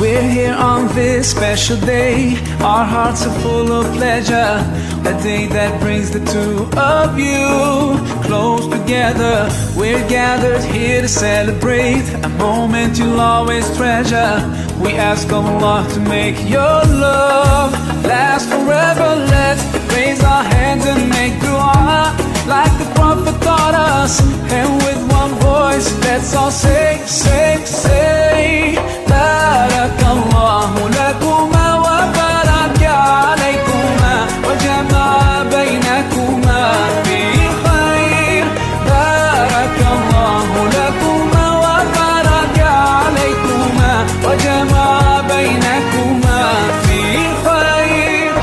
We're here on this special day. Our hearts are full of pleasure. A day that brings the two of you close together. We're gathered here to celebrate a moment you'll always treasure. We ask Allah to make your love last forever. Let's raise our hands and make dua like the Prophet taught us. And with one voice, let's all say, say, say, Barakallahu lakuma wa baraka alaykuma wa jama'a baynakuma fi khair. Barakallahu lakuma wa baraka alaykuma wa jama'a baynakuma fi khair.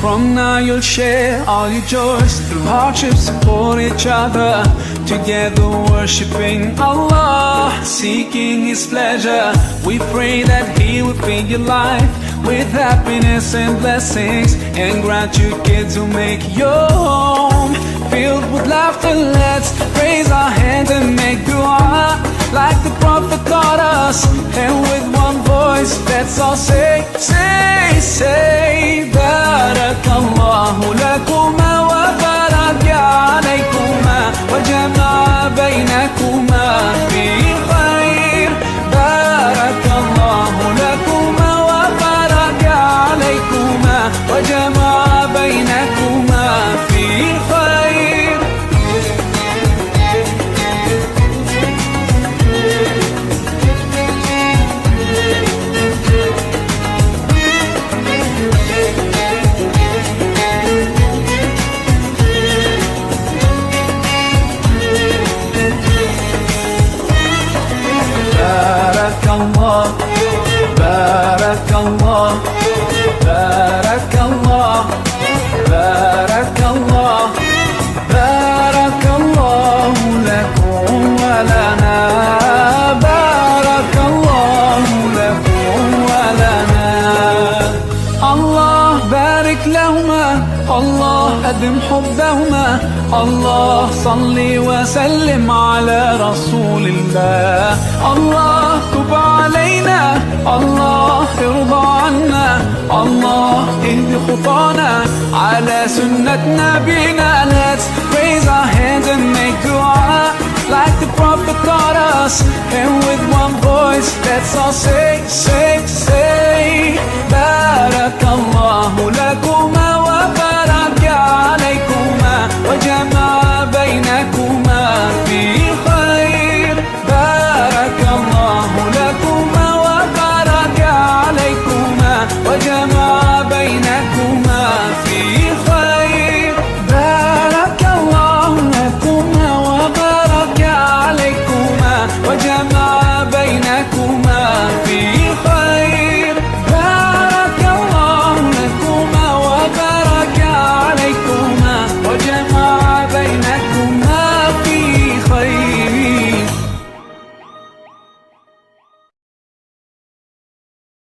From now you'll share all your joys. Through hardships support each other. Together worshiping Allah, seeking His pleasure. We pray that He will fill your life with happiness and blessings, and grant you kids who make your home filled with laughter. Let's raise our hands and make dua like the Prophet taught us. And with one voice, let's all say, say, say, Barakallahu lakuma wa baraka alaykuma wa jama'a baynakuma fi khair. Barakallahu lakuma wa baraka alaykuma wa jama'a baynakuma fi khair. Barakallah, Barakallah, Barakallah, Barakallah, Barakallahu lakum wa lana. Barakallahu lakum wa lana. Allah barik lahuma, Allah adim hubbahuma. Allah salli wa sallim ala rasulillah. Allah tub alayna, Allah irda anna, Allah ihdi khutana ala sunnat nabina. Let's raise our hands and make dua like the Prophet taught us. And with one voice, let's all say, say,